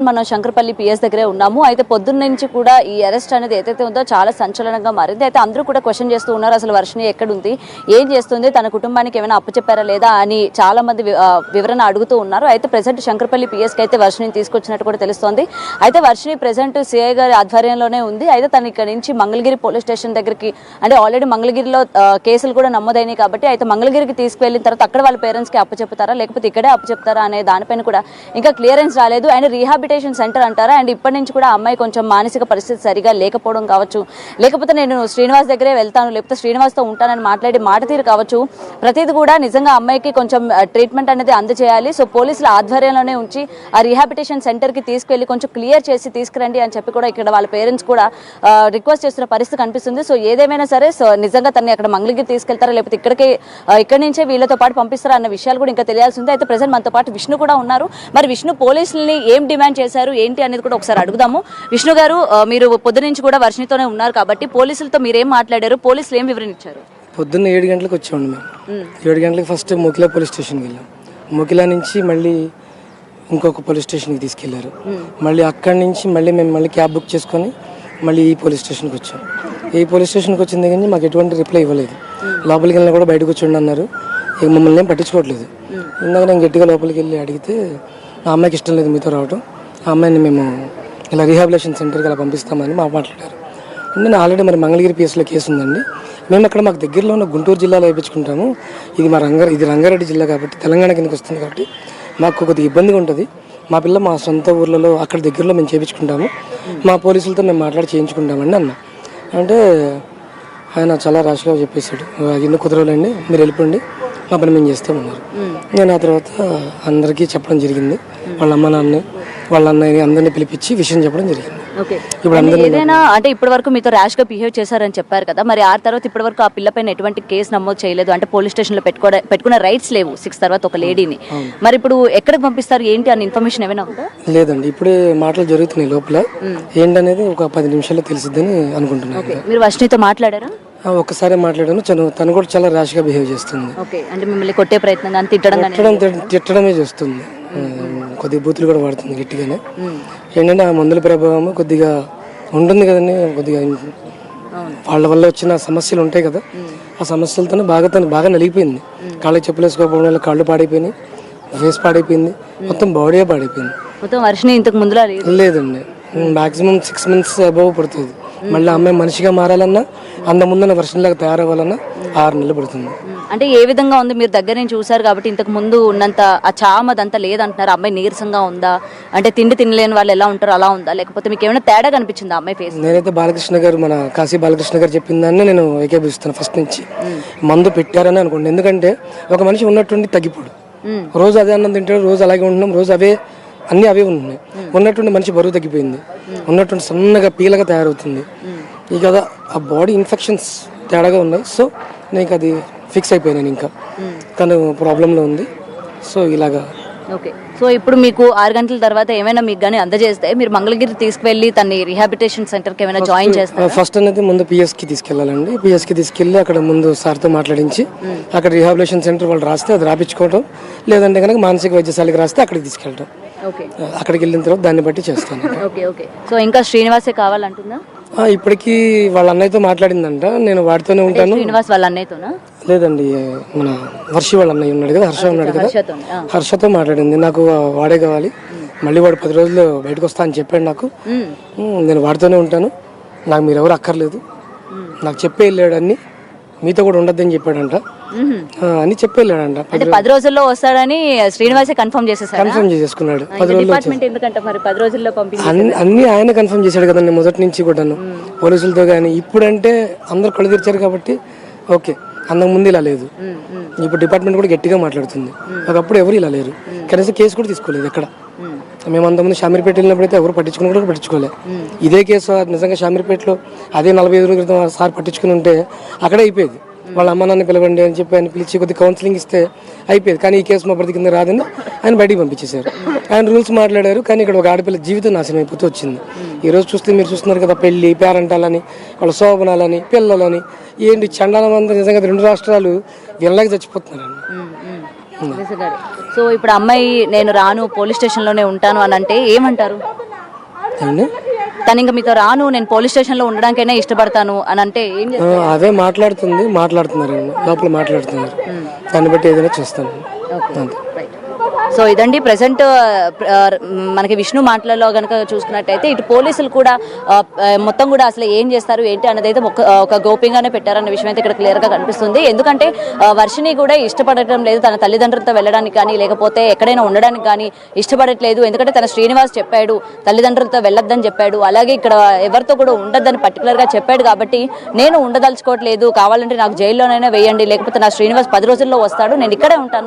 మనం శంకరపల్లి పిఎస్ దగ్గరే ఉన్నాము. అయితే పొద్దున్న నుంచి కూడా ఈ అరెస్ట్ అనేది ఏదైతే ఉందో చాలా సంచలనంగా మారింది. అయితే అందరూ కూడా క్వశ్చన్ చేస్తూ ఉన్నారు, అసలు వర్షిణి ఎక్కడుంది, ఏం చేస్తుంది, తన కుటుంబానికి ఏమైనా అప్పచెప్పారా లేదా అని చాలా మంది వివరణ అడుగుతూ ఉన్నారు. అయితే ప్రెసెంట్ శంకరపల్లి పిఎస్కి అయితే వర్షిణిని తీసుకొచ్చినట్టు కూడా తెలుస్తోంది. అయితే వర్షిణి ప్రెసెంట్ సిఐ గారి ఆధ్వర్యంలోనే ఉంది. అయితే తను ఇక్కడ నుంచి మంగళగిరి పోలీస్ స్టేషన్ దగ్గరికి, అంటే ఆల్రెడీ మంగళగిరిలో కేసులు కూడా నమోదైనాయి కాబట్టి అయితే మంగళగిరికి తీసుకువెళ్ళిన తర్వాత అక్కడ వాళ్ళ పేరెంట్స్కి అప్పచెప్తారా లేకపోతే ఇక్కడే అప్పచెప్తారా అనే దానిపైన కూడా ఇంకా క్లియరెన్స్ రాలేదు. అండ్ రీహాబిటేషన్ సెంటర్ అంటారా, అండ్ ఇప్పటి నుంచి కూడా అమ్మాయి కొంచెం మానసిక పరిస్థితి సరిగా లేకపోవడం కావచ్చు, లేకపోతే నేను శ్రీనివాస్ దగ్గరే వెళ్తాను లేకపోతే శ్రీనివాస్తో ఉంటానని మాట్లాడి మాట తీరు కావచ్చు, ప్రతిది కూడా నిజంగా అమ్మాయికి కొంచెం ట్రీట్మెంట్ అనేది అందజేయాలి. సో పోలీసుల ఆధ్వర్యంలోనే ఉంచి ఆ రీహాబిటేషన్ సెంటర్కి తీసుకెళ్లి కొంచెం క్లియర్ చేసి తీసుకురండి అని చెప్పి కూడా ఇక్కడ వాళ్ళ పేరెంట్స్ కూడా రిక్వెస్ట్ చేస్తున్న పరిస్థితి కనిపిస్తుంది. సో ఏదేమైనా సరే సో నిజంగా తనని అక్కడ మంగళగిరి తీసుకెళ్తారా లేకపోతే ఇక్కడి నుంచే వీళ్ళతో పాటు పంపిస్తారా అన్న విషయాలు కూడా ఇంకా తెలియాల్సి ఉంది. అయితే ప్రెసెంట్ మనతో పాటు విష్ణు కూడా ఉన్నారు. మరి విష్ణు పోలీసుల్ని ఏం డిమాండ్ చేశారు ఏంటి అనేది కూడా ఒకసారి అడుగుదాము. విష్ణు గారు, మీరు పొద్దు నుంచి కూడా వర్షిణితోనే ఉన్నారు కాబట్టి పోలీసులతో మీరేం మాట్లాడారు, పోలీసులు ఏం వివరణ ఇచ్చారు? పొద్దున్న 7 గంటలకు వచ్చామండి మేము. 7 గంటలకు ఫస్ట్ మొకిలా పోలీస్ స్టేషన్కి వెళ్ళాం. మొకిలా నుంచి మళ్ళీ ఇంకొక పోలీస్ స్టేషన్కి తీసుకెళ్లారు. మళ్ళీ అక్కడి నుంచి మేము క్యాబ్ బుక్ చేసుకొని మళ్ళీ ఈ పోలీస్ స్టేషన్కి వచ్చాం. ఈ పోలీస్ స్టేషన్కి వచ్చిన దగ్గర నుంచి మాకు ఎటువంటి రిప్లై ఇవ్వలేదు. లోపలికి వెళ్ళినా కూడా బయటకు వచ్చి అన్నారు, ఇక మమ్మల్ని ఏం పట్టించుకోవట్లేదు. ఇందాక నేను గట్టిగా లోపలికి వెళ్ళి అడిగితే ఆ అమ్మాయికి ఇష్టం లేదు మీతో రావడం, ఆ అమ్మాయిని మేము ఇలా రీహాబిలేషన్ సెంటర్కి అలా పంపిస్తామని మాట్లాడారు. అంటే నేను ఆల్రెడీ మరి మంగళగిరి పిఎస్లో కేసు ఉందండి, మేము అక్కడ మాకు దగ్గరలో ఉన్న గుంటూరు జిల్లాలో వేయించుకుంటాము, ఇది రంగారెడ్డి జిల్లా కాబట్టి తెలంగాణ కిందకి వస్తుంది కాబట్టి మాకు కొద్దిగా ఇబ్బందిగా ఉంటుంది, మా పిల్ల మా సొంత ఊర్లలో అక్కడ దగ్గరలో మేము చేయించుకుంటాము, మా పోలీసులతో మేము మాట్లాడి చేయించుకుంటామండి అన్న. అంటే ఆయన చాలా రాష్గా చెప్పేశాడు, ఎందుకు కుదరలేండి మీరు వెళ్ళిపోండి, మా పని మేము చేస్తామన్నారు. నేను ఆ తర్వాత అందరికీ చెప్పడం జరిగింది, వాళ్ళ అమ్మ నాన్న వాళ్ళ అన్నయ్యని అందరినీ పిలిపించి విషయం చెప్పడం జరిగింది. ఇప్పుడు ఏదైనా అంటే ఇప్పటి వరకు మీతో ర్యాష్ గా బిహేవ్ చేశారని చెప్పారు కదా, మరి ఆ తర్వాత ఇప్పటి వరకు ఆ పిల్లపైన ఎటువంటి కేసు నమోదు చేయలేదు, అంటే పోలీస్ స్టేషన్ లో పెట్టుకునే రైట్స్ లేవు 6 తర్వాత ఒక లేడీని, మరి ఇప్పుడు ఎక్కడికి పంపిస్తారు ఏంటి అన్న ఇన్ఫర్మేషన్ ఏమైనా ఉందా? లేదండి, ఇప్పుడే మాటలు జరుగుతున్నాయి లోపల, ఏంటనేది ఒక 10 నిమిషాల్లో తెలిసిద్దని అనుకుంటున్నాను. మీరు వర్షిణితో మాట్లాడారా? ఒక్కసారి మాట్లాడాను, తను కూడా చాలా ర్యాష్ గా బిహేవ్ చేస్తుంది. అంటే మిమ్మల్ని కొట్టే ప్రయత్నం తిట్టడమే చేస్తుంది, కొద్దిగా బూతులు కూడా వాడుతుంది గట్టిగానే. ఏంటంటే ఆ మందుల ప్రభావం కొద్దిగా ఉంటుంది కదండి, కొద్దిగా వాళ్ళ వల్ల వచ్చిన సమస్యలు ఉంటాయి కదా, ఆ సమస్యలతోనే తను బాగా నలిగిపోయింది. కాళ్ళకి చెప్పులు వేసుకోవడం వల్ల కాళ్ళు పాడైపోయినాయి, ఫేస్ పాడైపోయింది, మొత్తం బాడీ పాడైపోయింది. మొత్తం వర్షిణి ఇంతకు ముందులా లేదండి, మాక్సిమం 6 months అబౌవ్ పడుతుంది. మళ్ళీ అమ్మాయి మనిషిగా మారాలన్నా అంత ముందున్న వర్షంలాగా తయారవ్వాలన్నా 6 నెలలు పడుతుంది. అంటే ఏ విధంగా ఉంది, మీరు దగ్గర నుంచి చూసారు కాబట్టి ఇంతకు ముందు ఉన్నంత ఆ చామదంతా లేదంటున్నారు, అమ్మాయి నీరసంగా ఉందా, అంటే తిండి తినలేని వాళ్ళు ఎలా ఉంటారో అలా ఉందా, లేకపోతే మీకు ఏమైనా తేడా కనిపించిందా అమ్మాయి ఫేస్? నేనైతే బాలకృష్ణ గారు, మన కాశీ బాలకృష్ణ గారు చెప్పిన దాన్ని నేను ఏకీభవిస్తాను. ఫస్ట్ నుంచి మందు పెట్టారని అనుకోండి, ఎందుకంటే ఒక మనిషి ఉన్నట్టుండి తగ్గిపోడు, రోజు అదే అన్నం తింటాడు, రోజు అలాగే ఉంటున్నాం, రోజు అవే ఉన్నాయి, ఉన్నటువంటి మనిషి బరువు తగ్గిపోయింది, ఉన్నటువంటి సన్నగా పీలగా తయారవుతుంది. ఇక ఆ బాడీ ఇన్ఫెక్షన్స్ తేడాగా ఉన్నాయి. సో నేను అది ఫిక్స్ అయిపోయాను, ఇంకా తను ప్రాబ్లంలో ఉంది. సో ఇలాగా ఓకే. సో ఇప్పుడు మీకు 6 గంటల తర్వాత ఏమైనా మీకు కానీ అందజేస్తే మీరు మంగళగిరి తీసుకువెళ్ళి తన రీహాబిటేషన్ సెంటర్కి ఏమైనా జాయిన్ చేస్తారు? ఫస్ట్ అనేది ముందు పిఎస్కి తీసుకెళ్ళాలండి, పిఎస్కి తీసుకెళ్ళి అక్కడ ముందు సార్తో మాట్లాడించి అక్కడ రీహాబిలేషన్ సెంటర్ వాళ్ళు రాస్తే అది రాపించుకోవడం, లేదంటే కనుక మానసిక వైద్యశాలకు రాస్తే అక్కడికి తీసుకెళ్ళడం. అక్కడికి వెళ్ళిన తర్వాత దాన్ని బట్టి చేస్తాను. సో ఇంకా శ్రీనివాసే కావాలంటుందా? ఇప్పటికీ వాళ్ళ అన్నయ్యతో మాట్లాడిందంట, నేను వాడితోనే ఉంటాను. శ్రీనివాస్ వాళ్ళ అన్నయ్యతోనా? లేదండి, మన వర్షి వాళ్ళ అన్నయ్య ఉన్నాడు కదా, హర్ష ఉన్నాడు కదా, హర్షతో మాట్లాడింది. నాకు వాడే కావాలి, మళ్ళీ వాడు 10 రోజులు బయటకు వస్తా అని చెప్పాడు నాకు, నేను వాడితోనే ఉంటాను, నాకు మీరు ఎవరు అక్కర్లేదు, నాకు చెప్పే వెళ్ళాడు అన్ని, మీతో కూడా ఉండద్దని చెప్పాడంట అని చెప్పి వెళ్ళాడంట. 10 రోజుల్లో వస్తాడని శ్రీనివాసే కన్ఫర్మ్ చేసేసుకున్నాడు. 10 రోజుల్లో అన్ని ఆయన కన్ఫర్మ్ చేశాడు కదండి మొదటి నుంచి కూడాను పోలీసులతో. కానీ ఇప్పుడంటే అందరు కళ్ళు తెరిచారు కాబట్టి ఓకే, అంతకు ముందు ఇలా లేదు. ఇప్పుడు డిపార్ట్మెంట్ కూడా గట్టిగా మాట్లాడుతుంది, ఒకప్పుడు ఎవరు ఇలా లేరు, కనీసం కేసు కూడా తీసుకోలేదు ఎక్కడ. మేము అంతకుముందు షామీర్పేట వెళ్ళినప్పుడైతే ఎవరు పట్టించుకోలే. ఇదే కేసు నిజంగా షామీర్పేటలో అదే 45 రోజుల క్రితం సార్ పట్టించుకుని ఉంటే అక్కడే అయిపోయేది. వాళ్ళ అమ్మ నాన్న పిలవండి అని చెప్పి ఆయన పిలిచి కొద్దిగా కౌన్సిలింగ్ ఇస్తే అయిపోయేది. కానీ ఈ కేసు మా ప్రతి కింద రాదని ఆయన బయటికి పంపించేశారు. ఆయన రూల్స్ మాట్లాడారు, కానీ ఇక్కడ ఒక ఆడపిల్ల జీవితం నాశనం అయిపోతూ వచ్చింది. ఈరోజు చూస్తే మీరు చూస్తున్నారు కదా, పెళ్లి పేరెంటాలని, వాళ్ళ శోభనాలని, పిల్లలని, ఏంటి చండాలం అంతా. నిజంగా 2 రాష్ట్రాలు వీళ్ళకి చచ్చిపోతున్నారండి. సో ఇప్పుడు అమ్మాయి నేను రాను పోలీస్ స్టేషన్లోనే ఉంటాను అని అంటే ఏమంటారు? అండి తను ఇంకా మీతో రాను, నేను పోలీస్ స్టేషన్లో ఉండడానికైనా ఇష్టపడతాను అని అంటే ఏం చేస్తారు? అవే మాట్లాడుతున్నారండి, లోపల మాట్లాడుతున్నారు. దాన్ని బట్టి ఏదైనా చూస్తాను అంతే. సో ఇదండి ప్రెసెంట్ మనకి విష్ణు మాటలలో కనుక చూసుకున్నట్టయితే ఇటు పోలీసులు కూడా మొత్తం కూడా అసలు ఏం చేస్తారు ఏంటి అన్నది అయితే ఒక గోప్యంగానే పెట్టారన్న విషయం అయితే ఇక్కడ క్లియర్ గా కనిపిస్తుంది. ఎందుకంటే వర్షిని కూడా ఇష్టపడటం లేదు తన తల్లిదండ్రులతో వెళ్ళడానికి కానీ లేకపోతే ఎక్కడైనా ఉండడానికి కానీ ఇష్టపడట్లేదు. ఎందుకంటే తన శ్రీనివాస్ చెప్పాడు తల్లిదండ్రులతో వెళ్ళొద్దని చెప్పాడు, అలాగే ఇక్కడ ఎవరితో కూడా ఉండొద్దని పర్టికులర్ గా చెప్పాడు. కాబట్టి నేను ఉండదలుచుకోవట్లేదు, కావాలంటే నాకు జైల్లోనైనా వేయండి, లేకపోతే నా శ్రీనివాస్ 10 రోజుల్లో వస్తాడు, నేను ఇక్కడే ఉంటాను